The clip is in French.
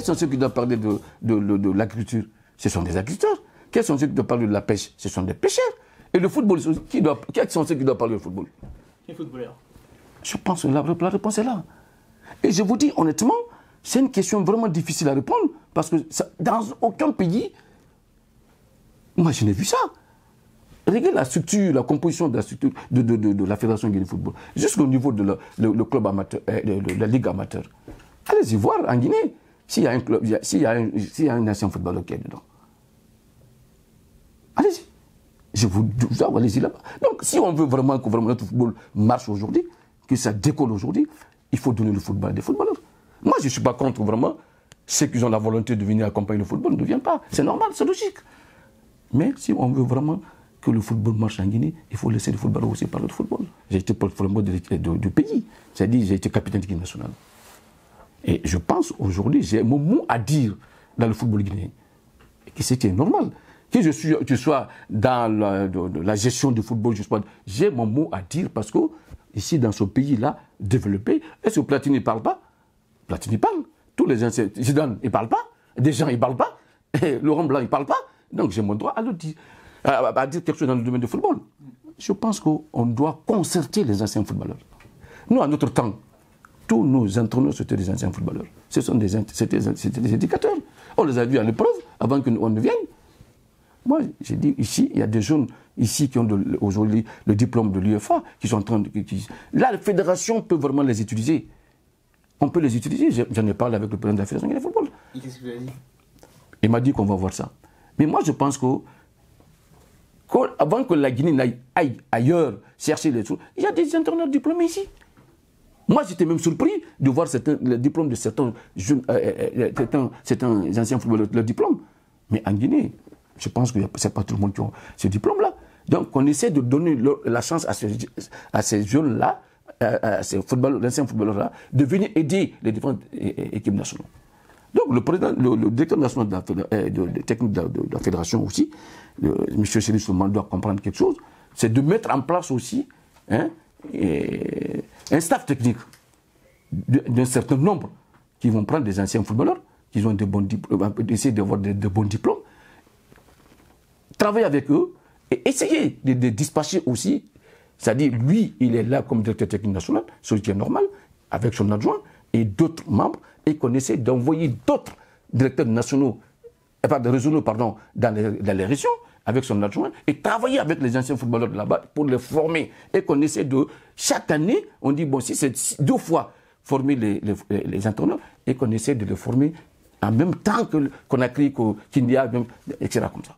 Quels sont ceux qui doivent parler de l'agriculture? Ce sont des agriculteurs. Quels sont ceux qui doivent parler de la pêche? Ce sont des pêcheurs. Et le football, quels sont ceux qui doivent parler du football? Les footballeurs. Je pense que la réponse est là. Et je vous dis honnêtement, c'est une question vraiment difficile à répondre parce que dans aucun pays, moi je n'ai vu ça. Regardez la structure, la composition de la structure de la Fédération guinéenne de football, jusqu'au niveau de le club amateur, de la Ligue amateur. Allez-y voir en Guinée s'il y a un club, s'il y a un ancien footballeur qui est dedans. Allez-y. Je vous dis, allez-y là-bas. Donc, si on veut vraiment que notre football marche aujourd'hui, que ça décolle aujourd'hui, il faut donner le football à des footballeurs. Moi, je ne suis pas contre vraiment ceux qui ont la volonté de venir accompagner le football, ne viennent pas. C'est normal, c'est logique. Mais si on veut vraiment que le football marche en Guinée, il faut laisser le football aussi parler de football. J'ai été porte-parole du pays. C'est-à-dire, j'ai été capitaine de l'équipe nationale. Et je pense aujourd'hui, j'ai mon mot à dire dans le football guinéen. Et c'était normal. Que je sois dans la gestion du football, j'ai mon mot à dire parce que ici, dans ce pays-là, développé, est-ce que Platini ne parle pas? Platini parle. Tous les anciens, Zidane, ils ne parlent pas. Des gens, ils ne parlent pas. Et Laurent Blanc, il ne parle pas. Donc j'ai mon droit à le dire, à dire quelque chose dans le domaine du football. Je pense qu'on doit concerter les anciens footballeurs. Nous, à notre temps, tous nos entraîneurs, c'était des anciens footballeurs. C'était des éducateurs. On les a vus à l'épreuve avant qu'on ne vienne. Moi, j'ai dit, ici, il y a des jeunes ici qui ont aujourd'hui le diplôme de l'UEFA, qui sont en train de... Là, la fédération peut vraiment les utiliser. On peut les utiliser. J'en ai parlé avec le président de la fédération de football. Et qu'est-ce qu'il a dit? Il m'a dit qu'on va voir ça. Mais moi, je pense qu'avant que la Guinée aille ailleurs chercher les choses, il y a des entraîneurs diplômés ici. Moi, j'étais même surpris de voir le diplôme de certains anciens footballeurs, leur diplôme. Mais en Guinée, je pense que ce n'est pas tout le monde qui a ce diplôme-là. Donc, on essaie de donner la chance à ces jeunes-là, à ces anciens footballeurs-là, de venir aider les différentes équipes nationales. Donc, le directeur national technique de la fédération aussi, M. Chéri Souman, doit comprendre quelque chose, c'est de mettre en place aussi un staff technique d'un certain nombre qui vont prendre des anciens footballeurs, qui ont des bons diplômes, essayer d'avoir de bons diplômes, travailler avec eux et essayer de dispatcher aussi. C'est-à-dire, lui, il est là comme directeur technique national, ce qui est normal, avec son adjoint et d'autres membres, et qu'on essaie d'envoyer d'autres directeurs nationaux, régionaux, dans les régions, avec son adjoint, et travailler avec les anciens footballeurs de là-bas pour les former. Et qu'on essaie de, chaque année, on dit, bon, si c'est 2 fois former les entraîneurs, et qu'on essaie de les former en même temps qu'on a créé Kindia, etc. comme ça.